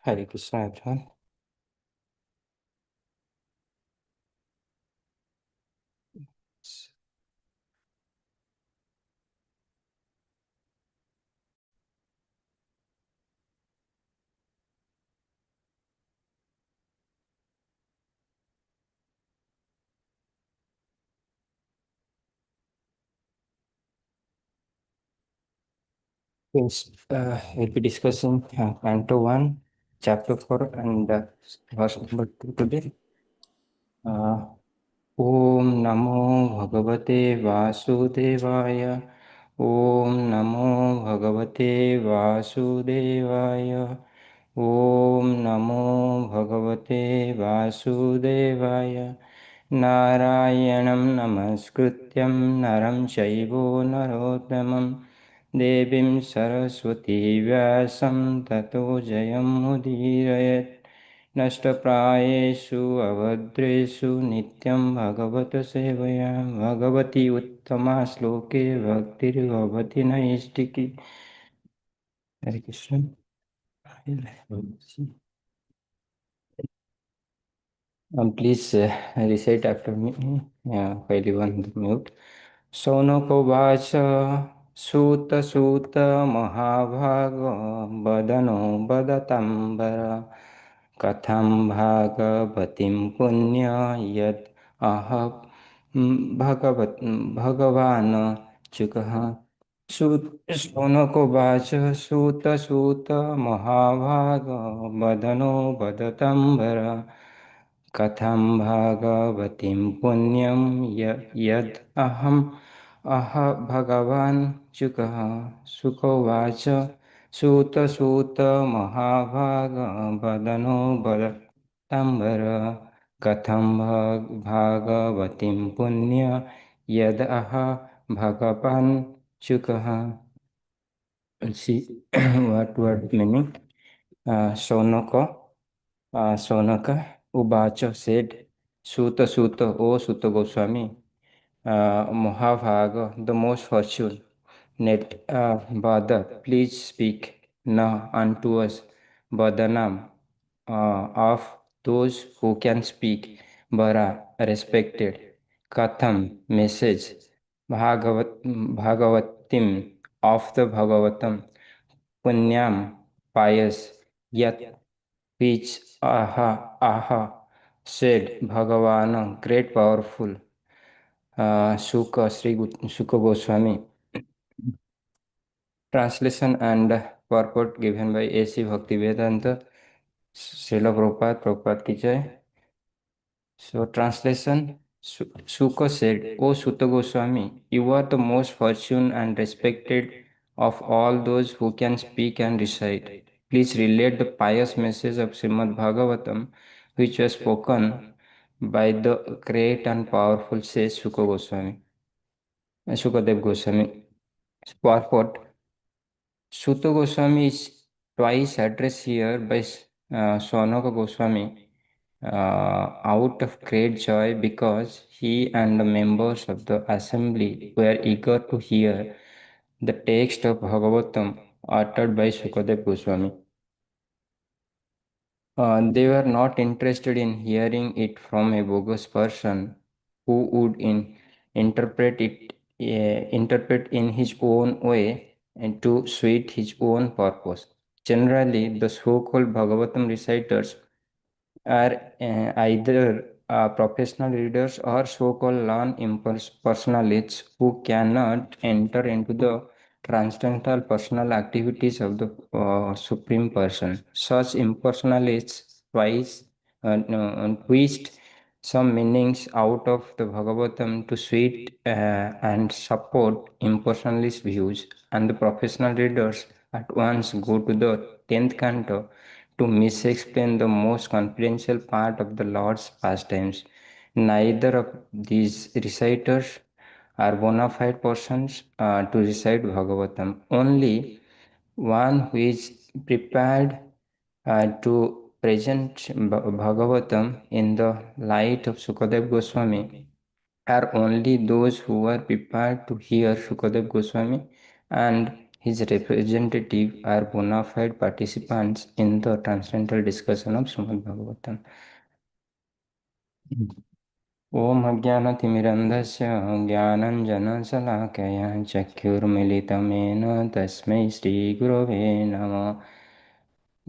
Hare Krishna, everyone. Yes, we'll be discussing Canto 1, Chapter 4, and verse number 2 today. Uh, Om Namo Bhagavate Vasudevaya. Om Namo Bhagavate Vasudevaya. Om Namo Bhagavate Vasudevaya. Narayanam Namaskrityam Naram Chaivo Narottamam Devim Saraswati Vyasam Tato Jayam Mudirayat नष्टप्रायेषु अभद्रेषु नित्यं भगवत सेवया भगवती उत्तमा श्लोके भक्तिर्भवति नैष्टिकी हरे Krishna please recite after me while you on mute. शौनकोवाच सूत महाभाग वदनो वदतम्बर कथं भागवतीं पुण्य यत् अह भगवान् चुकः शौनकोवाच सूत महाभाग वदनो वदतम्बर कथं भागवतीं पुण्यं यद् अह भगवान् चुकः सुखोवाच सूत महाभाग वदनो वदतम्बर कथं भागवतीं पुण्य यद् अह भगवान् चुकः. See what meaning? Sonaka Ubacha said, Suta, O Suta Goswami, Mahabhaga, the most fortune, Net Bada, please speak na unto us, Badanam, of those who can speak, Bara, respected, Katham, message, Bhagavatim, of the Bhagavatam, Punyam, pious, Yat, which said Bhagavan, great powerful, Sukha Goswami. Translation and purport given by A.C. Bhaktivedanta, Srila Prabhupada ki jai. So, translation Sukha said, O Sutta Goswami, you are the most fortunate and respected of all those who can speak and recite. Please relate the pious message of Srimad Bhagavatam, which was spoken by the great and powerful says Sukha Goswami, Sukadev Goswami. Purport Sutta Goswami is twice addressed here by Sonaka Goswami out of great joy because he and the members of the assembly were eager to hear the text of Bhagavatam uttered by Sukadev Goswami. They were not interested in hearing it from a bogus person who would interpret in his own way and to suit his own purpose. Generally, the so-called Bhagavatam reciters are either professional readers or so-called learned impersonalists who cannot enter into the transcendental personal activities of the Supreme Person. Such impersonalists twist some meanings out of the Bhagavatam to suit and support impersonalist views, and the professional readers at once go to the 10th canto to misexplain the most confidential part of the Lord's pastimes. Neither of these reciters are bona fide persons to recite Bhagavatam. Only one who is prepared to present Bhagavatam in the light of Sukadev Goswami are only those who are prepared to hear Sukadev Goswami and His representative are bona fide participants in the transcendental discussion of Srimad Bhagavatam. ॐ अज्ञानतिमिरन्धस्य ज्ञानञ्जनशलाकया चक्षुर्मिलितं येन तस्मै श्रीगुरवे नमः।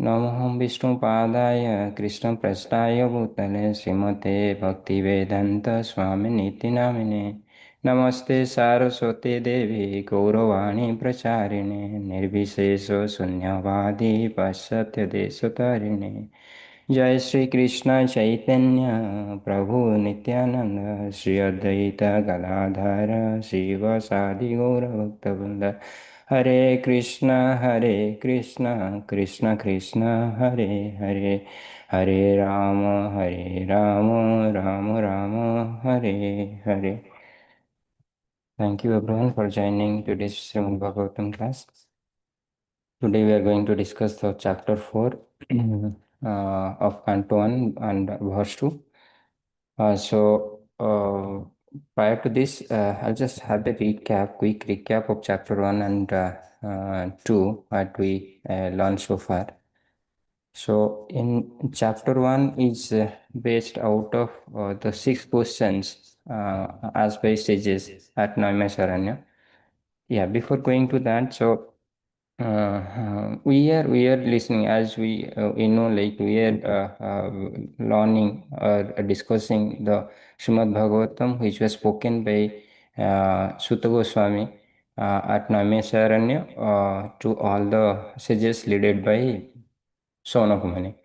नमो विष्णुपादाय कृष्णप्रस्थाय भूतले श्रीमते भक्तिवेदान्तस्वामिनीति नामिने। नमस्ते सारस्वते देवी गौरवाणी प्रचारिणे निर्विशेषशून्यवादी पाश्चात्यदेशतारिणे। जय श्री कृष्ण चैतन्य प्रभु नित्यानंद श्री अद्वैत गदाधर शिवसादि गौरभक्तवृंद। हरे कृष्ण कृष्ण कृष्ण हरे हरे, हरे Ram Ram Ram Hare Hare. Thank you everyone for joining today's Srimad Bhagavatam class. Today we are going to discuss the chapter 4 of Canto 1 and verse 2. Prior to this, I'll just have a quick recap of chapter 1 and 2, what we learned so far. So, in chapter 1 is based out of the 6 questions as by sages at Naimasaranya. Yeah, before going to that, so we are listening as we know, like we are learning or discussing the Srimad Bhagavatam, which was spoken by Sutta Goswami at Naimesaranya to all the sages led by Sonakumani.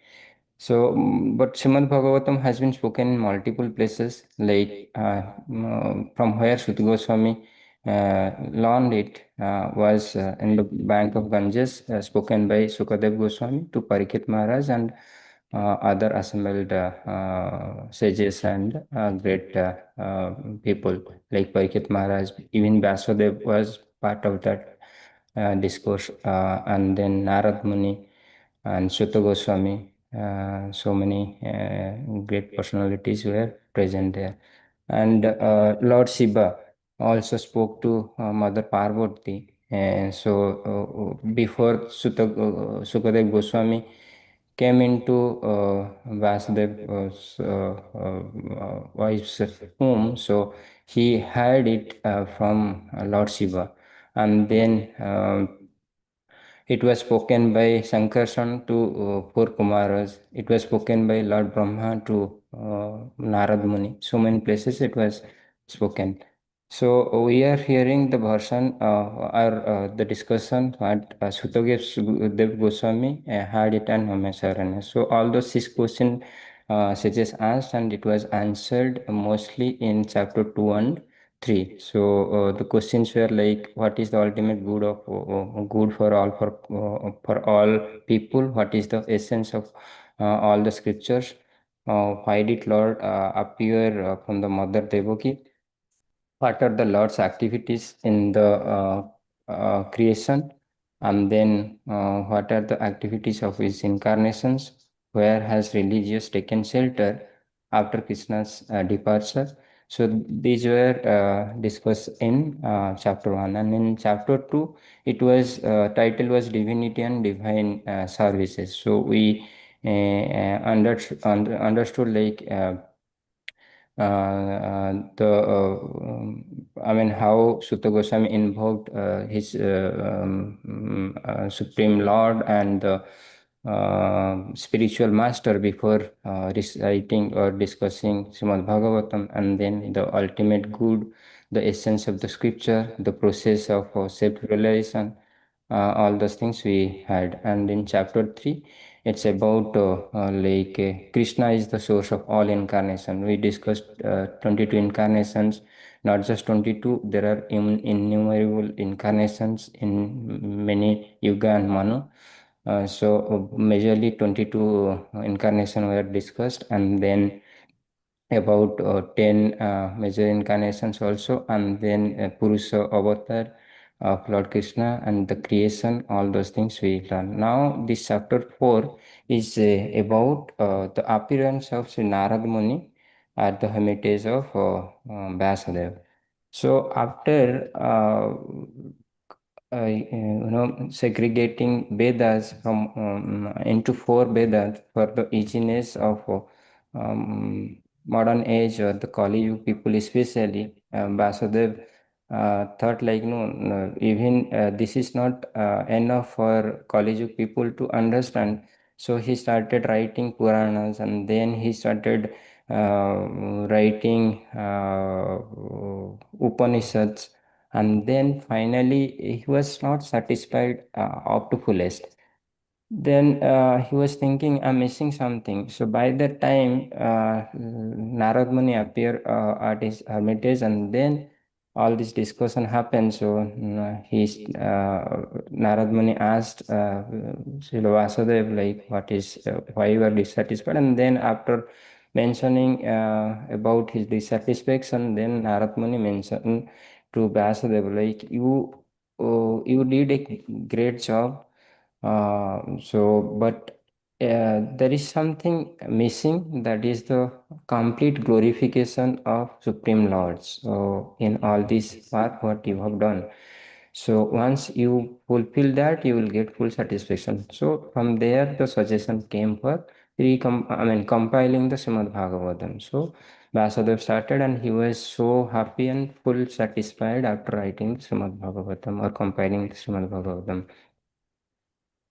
So, but Srimad Bhagavatam has been spoken in multiple places, like from where Sutta Goswami learned it was in the bank of Ganges, spoken by Sukadev Goswami to Parikshit Maharaj and other assembled sages and great people like Parikshit Maharaj. Even Vyasadev was part of that discourse, and then Narad Muni and Sutta Goswami. So many great personalities were present there. And Lord Shiva also spoke to Mother Parvati. And so before Sukadev Goswami came into Vasudev's wife's home, so he heard it from Lord Shiva. And then it was spoken by Sankarshan to four Kumaras. It was spoken by Lord Brahma to Narad Muni. So many places it was spoken. So we are hearing the version or the discussion what Sutadev Goswami had it and Namesarana. So all those 6 questions sages asked and it was answered mostly in chapter 2 and 3. So the questions were like, what is the ultimate good of good for all people? What is the essence of all the scriptures? Why did Lord appear from the mother Devaki? What are the Lord's activities in the creation, and then what are the activities of his incarnations, where has religious taken shelter after Krishna's departure. So these were discussed in chapter 1, and in chapter 2 it was title was divinity and divine services. So we understood like I mean, how Sutta Goswami invoked his Supreme Lord and the spiritual master before reciting or discussing Srimad Bhagavatam, and then the ultimate good, the essence of the scripture, the process of self-realization, all those things we had. And in chapter 3, it's about Krishna is the source of all incarnation. We discussed 22 incarnations, not just 22. There are innumerable incarnations in many yuga and manu. Majorly 22 incarnation were discussed, and then about 10 major incarnations also, and then Purusha avatar of Lord Krishna and the creation, all those things we learn. Now, this chapter 4 is about the appearance of Sri Narad Muni at the hermitage of Vyasadeva. So, after segregating Vedas from into four Vedas for the easiness of modern age or the Kali Yuga people especially. Vasudev thought like no, no even this is not enough for Kali Yuga people to understand. So he started writing Puranas, and then he started writing Upanishads, and then finally he was not satisfied up to fullest. Then he was thinking, I'm missing something. So by that time, Narad Muni appeared at his hermitage, and then all this discussion happened. So Narad Muni asked Srila Vasudev, like, what is, why you are dissatisfied? And then after mentioning about his dissatisfaction, then Narad Muni mentioned to Vasudev, like, you did a great job, but there is something missing, that is the complete glorification of Supreme Lord. So, in all this work, what you have done. So, once you fulfill that, you will get full satisfaction. So, from there, the suggestion came for compiling the Srimad Bhagavatam. So, Vasudev started, and he was so happy and full satisfied after writing Srimad Bhagavatam or compiling the Srimad Bhagavatam.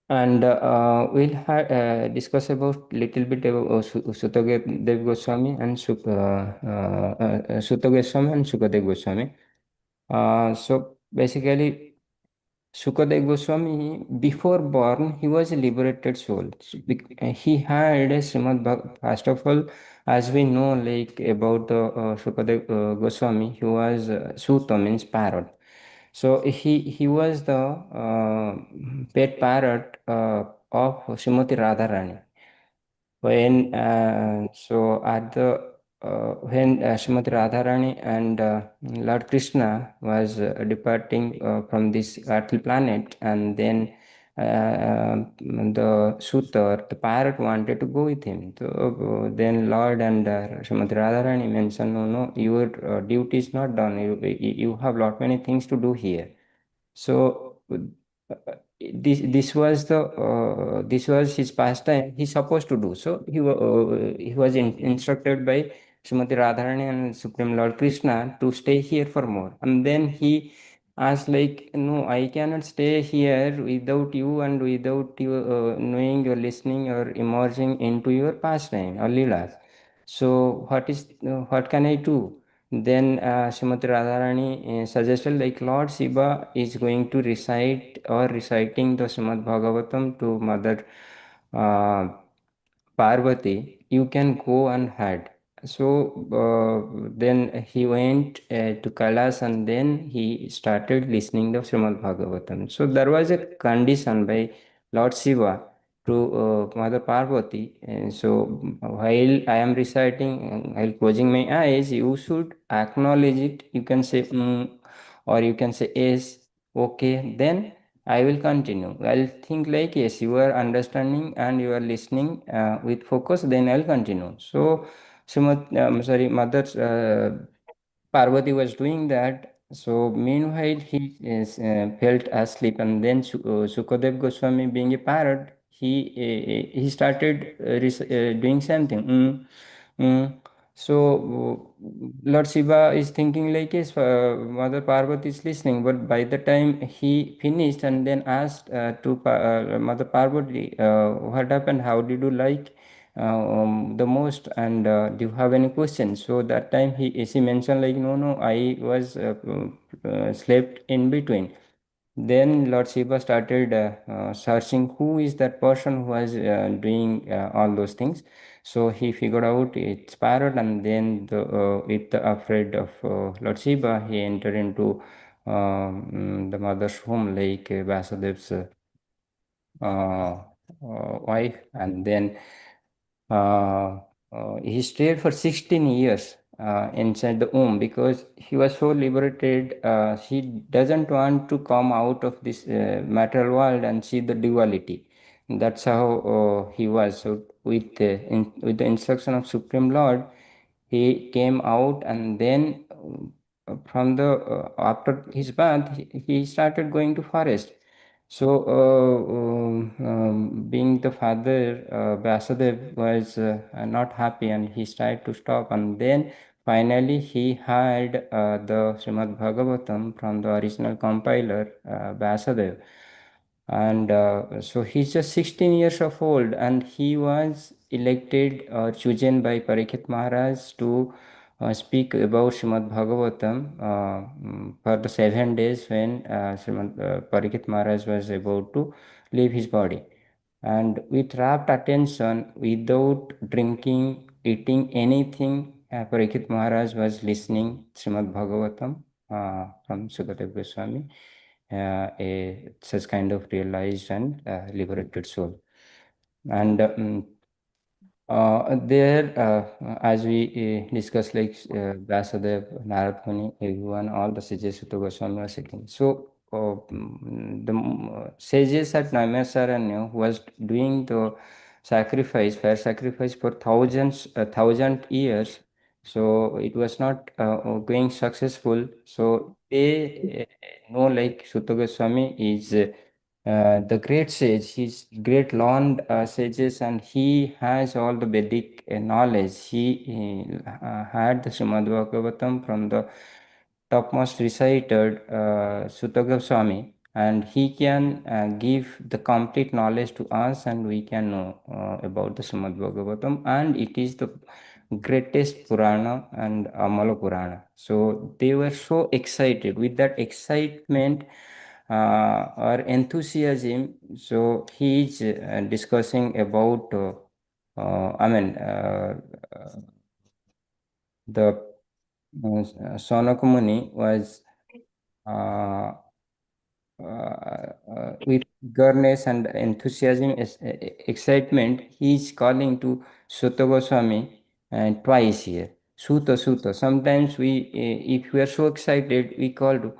And discuss about little bit about Sutadev Goswami and Sutta Goswami and Sukadev Goswami. So basically, Sukadev Goswami, before born, he was a liberated soul. So, he had a first of all, as we know, like about Sukadev Goswami, he was Suta, means parrot. So he was the pet parrot of Srimati Radharani. When Srimati Radharani and Lord Krishna was departing from this earthly planet, and then the Suta, the parrot, wanted to go with him. So then Lord and Srimati Radharani mentioned, no, no, your duty is not done. You have lot many things to do here. So this was his pastime. He's supposed to do. So he was instructed by Srimati Radharani and Supreme Lord Krishna to stay here for more. And then he asked, like, no, I cannot stay here without you and without you knowing or listening or emerging into your pastime or leelas. So what can I do? Then Srimati Radharani suggested, like, Lord Shiva is going to recite or reciting the Srimad Bhagavatam to Mother uh, Parvati. You can go and hide. So then he went to Kailas, and then he started listening the Srimad Bhagavatam. So there was a condition by Lord Shiva to Mother Parvati. And so while I am reciting, while closing my eyes, you should acknowledge it. You can say or you can say yes, okay, then I will continue. I'll think like, yes, you are understanding and you are listening with focus, then I'll continue. So, Mother Parvati was doing that. So meanwhile, he felt asleep, and then Sukadev Goswami, being a parrot, he started doing something. So Lord Shiva is thinking like, yes, Mother Parvati is listening, but by the time he finished and then asked Mother Parvati, what happened? How did you like the most? And do you have any questions? So that time she mentioned, like, no, no, I was slept in between. Then Lord Shiva started searching who is that person who was doing all those things. So he figured out it's parrot, and then with the afraid of Lord Shiva, he entered into the mother's home, like Vasudev's wife, and then uh, he stayed for 16 years inside the womb because he was so liberated. He doesn't want to come out of this material world and see the duality. That's how he was. So with the instruction of Supreme Lord, he came out, and then from the after his bath, he started going to forest. So, being the father, Vasudev was not happy and he tried to stop. And then finally, he had the Srimad Bhagavatam from the original compiler, Vasudev. And so he's just 16 years of old, and he was elected or chosen by Parikshit Maharaj to speak about Srimad Bhagavatam for the 7 days when Parikshit Maharaj was about to leave his body. And with rapt attention, without drinking, eating anything, Parikshit Maharaj was listening Srimad Bhagavatam from Sukadev Goswami, such kind of realized and liberated soul. And there, as we discussed, like Vyasadeva, Narad Muni, everyone, all the sages, Sutta Goswami was sitting. So, the sages at Naimisaranya who was doing the sacrifice, fair sacrifice for thousand years. So it was not going successful. So they know, like Sutta Goswami is. The great sage, he's great learned sages, and he has all the Vedic knowledge. He had the Srimad Bhagavatam from the topmost recited Sutta Goswami, and he can give the complete knowledge to us, and we can know about the Srimad Bhagavatam, and it is the greatest Purana and Amala Purana. So they were so excited with that excitement or enthusiasm. So he is discussing about, I mean, the Sonakumuni was uh, with eagerness and enthusiasm, excitement, he is calling to Sutta Goswami twice here. Sutta, Sutta. Sometimes if we are so excited, we call to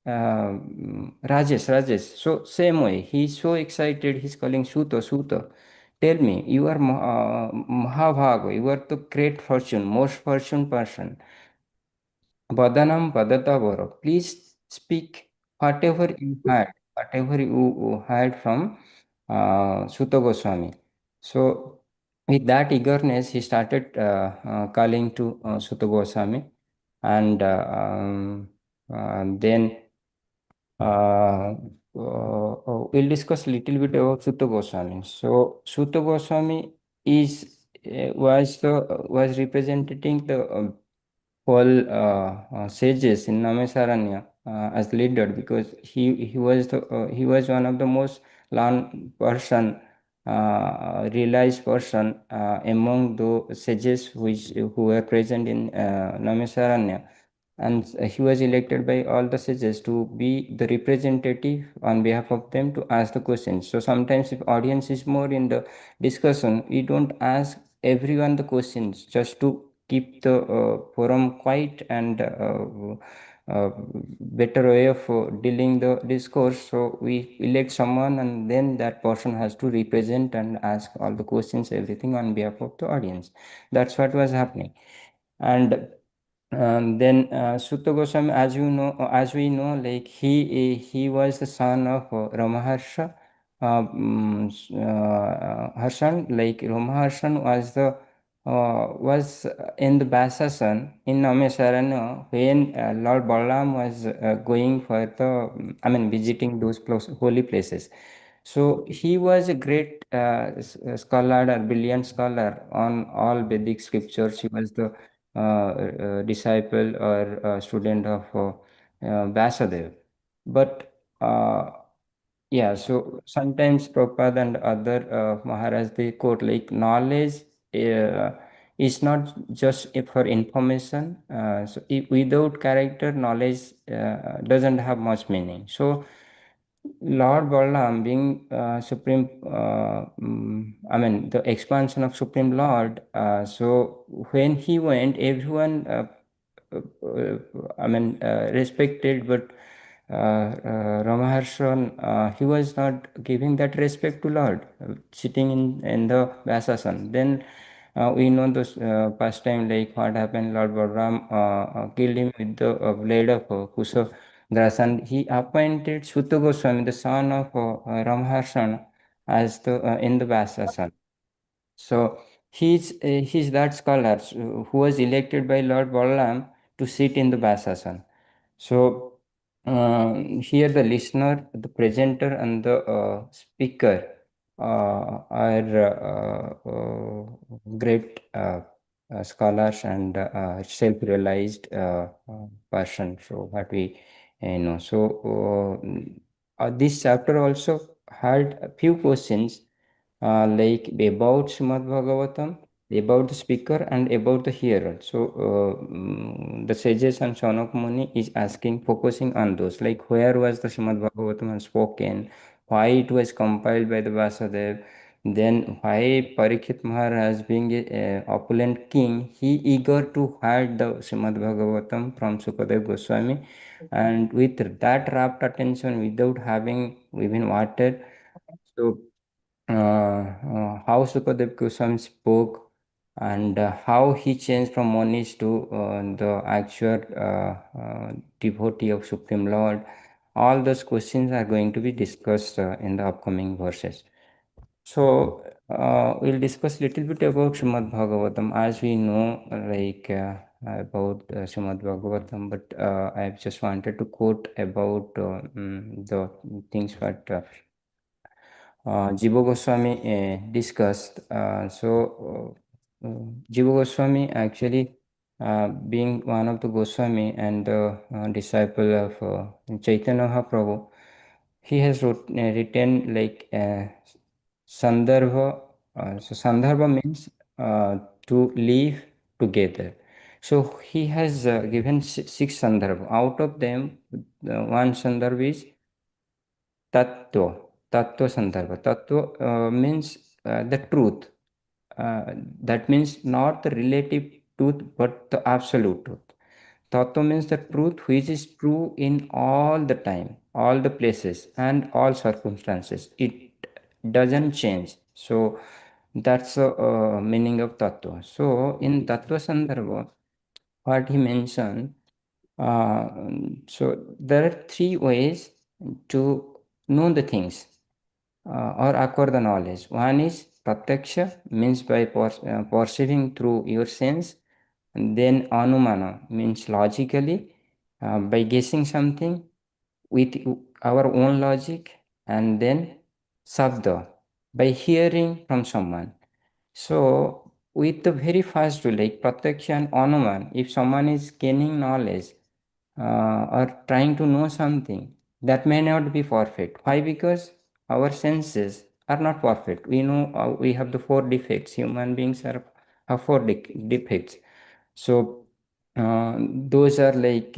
Rajesh, Rajesh. So same way, he is so excited, he's calling Sutta, Sutta. Tell me, you are Mahabhaga, you are the great fortune, most fortune person. Vadanam Vadatavara. Please speak whatever you had from Sutta Goswami. So, with that eagerness, he started calling to Sutta Goswami, and then we'll discuss a little bit about Sutta Goswami. So, Sutta Goswami is was representing the whole sages in Namesaranya as leader, because he was one of the most learned person, realized person among the sages who were present in Namesaranya, and he was elected by all the sages to be the representative on behalf of them to ask the questions. So sometimes if audience is more in the discussion, we don't ask everyone the questions just to keep the forum quiet and better way of dealing the discourse. So we elect someone, and then that person has to represent and ask all the questions, everything on behalf of the audience. That's what was happening. And then Sutta Goswami, as we know, like he was the son of Ramaharsha. Harshan, like Ramaharshan was in the Basasan in Namesarana when Lord Balaram was going for I mean, visiting those holy places. So he was a great scholar, a brilliant scholar on all Vedic scriptures. He was the disciple or student of Vasudev. But yeah, so sometimes Prabhupada and other Maharaj, they quote like knowledge uh, is not just for information. So if, without character, knowledge doesn't have much meaning. So Lord Balaram being Supreme, I mean, the expansion of Supreme Lord. So when he went, everyone, I mean, respected, but Ramaharshan, he was not giving that respect to Lord, sitting in the Vyasasan. Then We know this past time, like what happened. Lord Balaram killed him with the blade of Kusa grass, and he appointed Sutta Goswami, the son of Ramharshan, as the in the Vyasa. So he's that scholar who was elected by Lord Balaram to sit in the Vyasa. So here the listener, the presenter, and the speaker are great scholars and self-realized person. So what we know. So this chapter also had a few questions like about Srimad Bhagavatam, about the speaker, and about the hearer. So the sages and Shanak Muni is asking, focusing on those, like where was the Srimad Bhagavatam spoken, why it was compiled by the Vasudev, then why Parikshit Maharaj being a opulent king, he eager to hide the Srimad Bhagavatam from Sukadev Goswami, and with that rapt attention without having even water. So how Sukadev Goswami spoke, and how he changed from Monish to the actual devotee of Supreme Lord. All those questions are going to be discussed in the upcoming verses. So we'll discuss little bit about Srimad Bhagavatam, as we know, about Srimad Bhagavatam, but I just wanted to quote about the things what Jiva Goswami discussed. Jiva Goswami actually, being one of the Goswami and the disciple of Chaitanya Mahaprabhu, he has written like Sandarbha. So Sandarbha means to live together. So he has given six Sandarbha. Out of them, one Sandarbha is Tattva, Tattva Sandarbha. Tattva means the truth. That means not the relative truth, but the absolute truth. Tattva means the truth which is true in all the time, all the places, and all circumstances. It doesn't change. So that's the meaning of Tattva. So in Tattva Sandarbha, what he mentioned, uh, so there are three ways to know the things or acquire the knowledge. One is pratyaksha, means by perceiving through your sense, and then anumana, means logically, by guessing something with our own logic, and then sabda, by hearing from someone. So, with the very first rule, like pratyaksha and anuman, if someone is gaining knowledge or trying to know something, that may not be perfect. Why? Because our senses are not perfect. We know we have the four defects. Human beings have four defects. So, those are like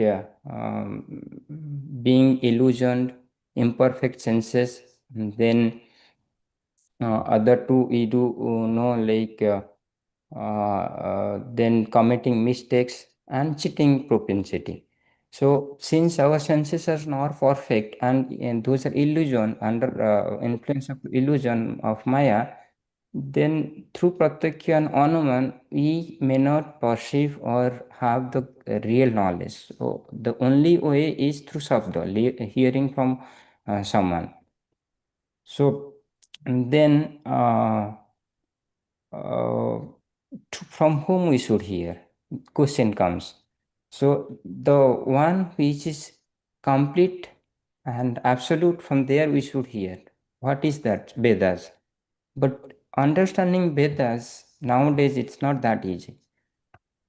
being illusioned, imperfect senses, and then other two we do know like then committing mistakes and cheating propensity. So since our senses are not perfect, and those are illusion, under influence of illusion of Maya, then through pratyekya and anuman we may not perceive or have the real knowledge. So the only way is through sabda, hearing from someone. So and then uh, from whom we should hear? Question comes. So the one which is complete and absolute, from there we should hear. What is that? Vedas. But understanding Vedas nowadays it's not that easy.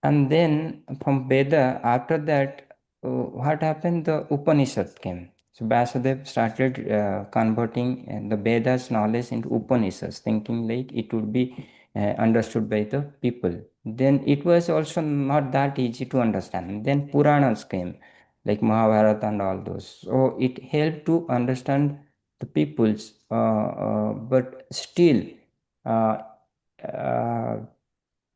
And then from Veda, after that, what happened? The Upanishad came. So Vasudev started converting the Vedas knowledge into Upanishads, thinking like it would be understood by the people. Then it was also not that easy to understand. Then Puranas came, like Mahabharata and all those. So it helped to understand the peoples, but still. Uh,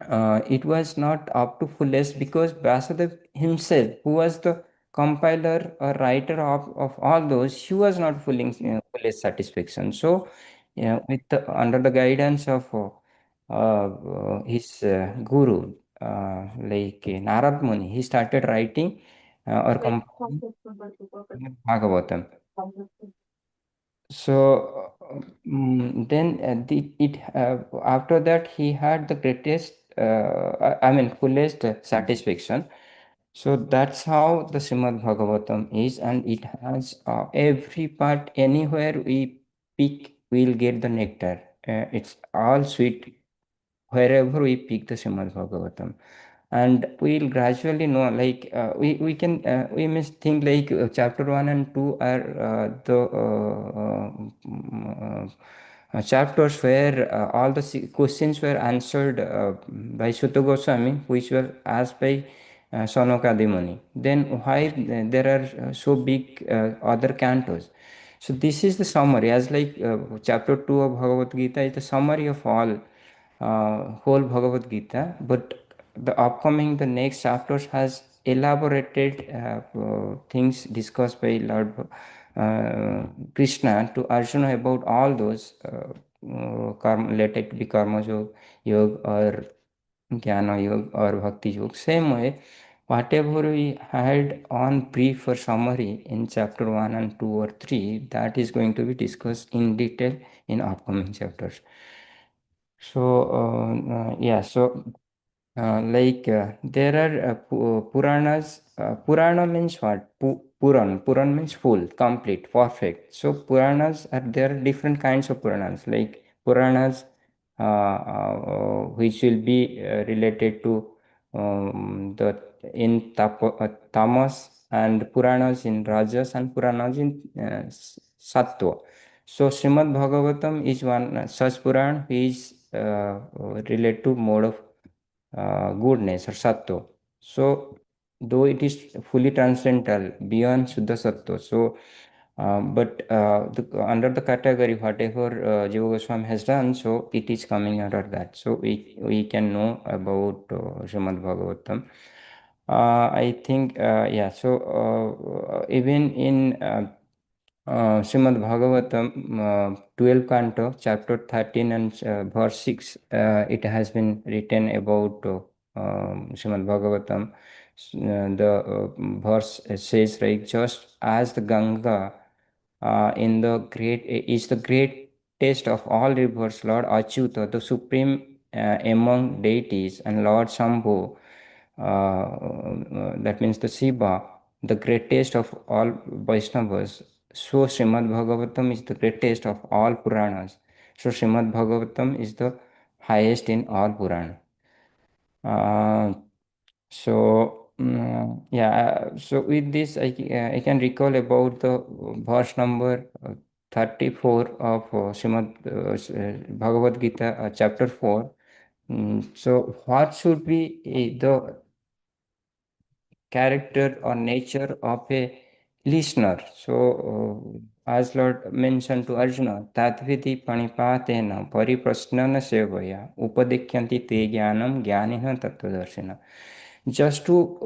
uh, it was not up to fullest, because Vasudev himself, who was the compiler or writer of all those, he was not fully fullest satisfaction. So, yeah, with under the guidance of his guru, like Narad Muni, he started writing or composing Bhagavatam. So then after that he had the greatest, I mean fullest satisfaction. So that's how the Srimad Bhagavatam is, and it has every part. Anywhere we pick, we'll get the nectar. It's all sweet wherever we pick the Srimad Bhagavatam. And we'll gradually know, like we can we must think like chapter 1 and 2 are chapters where all the questions were answered by Sutta Goswami, which were asked by Sanokadi Muni. Then why there are so big other cantos? So this is the summary, as like chapter 2 of Bhagavad Gita is the summary of all whole Bhagavad Gita, but the next chapters has elaborated things discussed by Lord Krishna to Arjuna about all those karma, let it be karma yoga or jnana yoga or bhakti yoga. Same way, whatever we had on brief or summary in chapter 1 and 2 or 3, that is going to be discussed in detail in upcoming chapters. So, yeah, so there are Puranas. Purana means what? Puran means full, complete, perfect. So Puranas are there are different kinds of Puranas, like Puranas which will be related to the in Tamas, and Puranas in Rajas, and Puranas in Sattva. So Srimad Bhagavatam is one such Puran which is related to mode of goodness or sattva. So, though it is fully transcendental beyond Shuddha Sattva, so under the category whatever Jiva Goswami has done, so it is coming under that. So we can know about Srimad Bhagavatam. I think yeah. So even in Srimad Bhagavatam, 12 canto, chapter 13 and verse 6, it has been written about Srimad Bhagavatam. The verse says, like, just as the Ganga in the great is the greatest of all rivers, Lord Achyuta, the supreme among deities, and Lord Shambhu, that means the Shiva, the greatest of all Vaishnavas. So Srimad Bhagavatam is the greatest of all Puranas. So Srimad Bhagavatam is the highest in all Purana. So with this, I can recall about the verse number 34 of Srimad Bhagavad Gita, chapter 4. So, what should be the character or nature of a listener? So, as Lord mentioned to Arjuna, Tatviti Panipatena Pariprasnana Sevaya Upadikyanti Te Jnanam Jnanina Tattvadarshina. Just to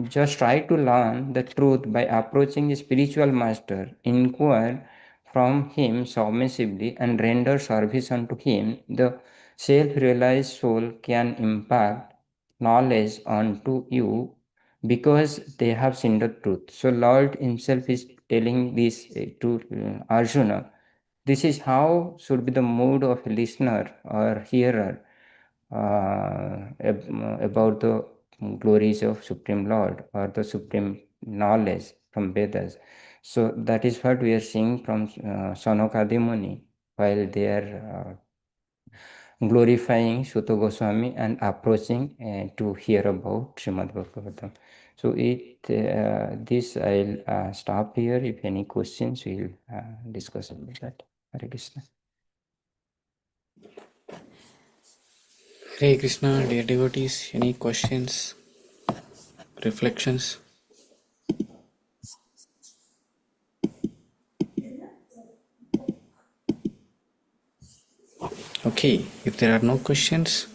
just try to learn the truth by approaching a spiritual master, inquire from him submissively, and render service unto him. The self-realized soul can impact knowledge unto you because they have seen the truth. So Lord himself is telling this to Arjuna. This is how should be the mood of a listener or hearer about the glories of Supreme Lord or the Supreme knowledge from Vedas. So that is what we are seeing from Sanokadi Muni while they are glorifying Sutta Goswami and approaching to hear about Srimad Bhagavatam. So this I'll stop here. If any questions, we'll discuss about that. Hare Krishna. Hare Krishna, dear devotees, any questions, reflections? Okay, if there are no questions,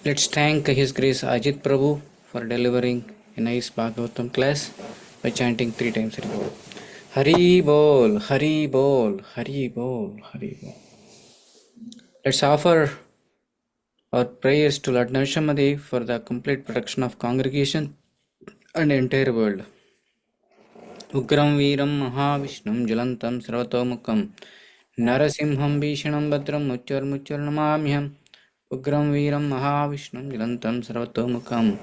let's thank His Grace Ajit Prabhu for delivering a nice Bhagavatam class by chanting 3 times Hari Bol, Hari Bol, Hari Bol, Hari Bol. Let's offer our prayers to Lord Narshamadi for the complete protection of congregation and entire world. Ugram Veeram Mahavishnum Jalantam Sarvatomukham Narasimham Bhishanam Badram Muchar Namamyam. Ugram Veeram Mahavishnum Jalantam Sarvatomukham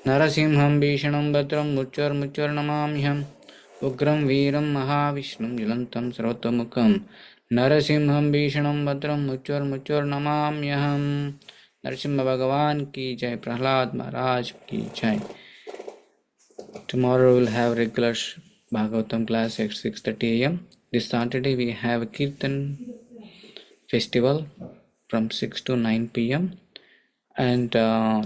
Narasimham Bhishanam Badram Muchar Namamyam. Ugram Veeram Mahavishnum Jalantam Sarvatomukham Narasimham Bhishanam Badram Muchar Namamyam. Narasimha Bhagavan ki jai, Prahlad Maharaj ki jai. Tomorrow we'll have regular Bhagavatam class at 6:30 a.m. This Saturday we have a Kirtan festival from 6 to 9 p.m. and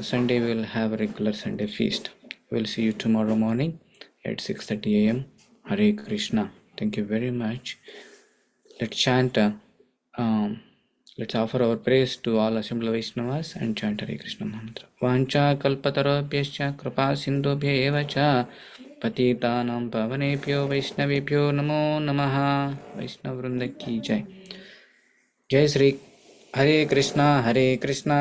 Sunday we will have a regular Sunday feast. We'll see you tomorrow morning at 6:30 a.m. Hare Krishna. Thank you very much. Let's chant. Let's offer our praise to all assembled Vaishnavas and chant Hare Krishna mantra. Vancha kalpatarabhyascha kripa sindhubhya eva cha patitanam pavanebhyo vaishnavebhyo namo namaha. Vaishnav Vrinda ki jai. Jai Sri Hare Krishna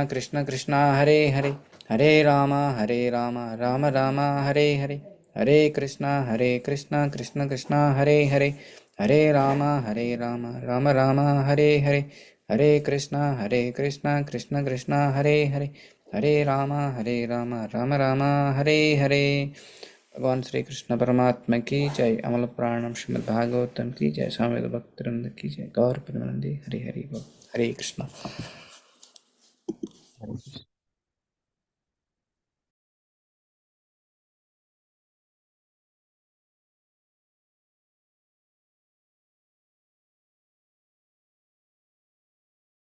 Krishna Krishna Hare Hare Hare Rama Rama Rama Hare Hare Hare Krishna Krishna Krishna Hare Hare Hare Rama Rama Rama Hare Hare Hare Krishna Krishna Krishna Hare Hare Hare Rama Rama Rama Hare Hare. भगवान श्री कृष्ण परमात्मा की जय. अमल प्राणम श्रीमद् भागवतम की जय. स्वामी भक्तवृंद की जय. गौर प्रेमानंदी. हरे हरि बोल. हरे कृष्ण.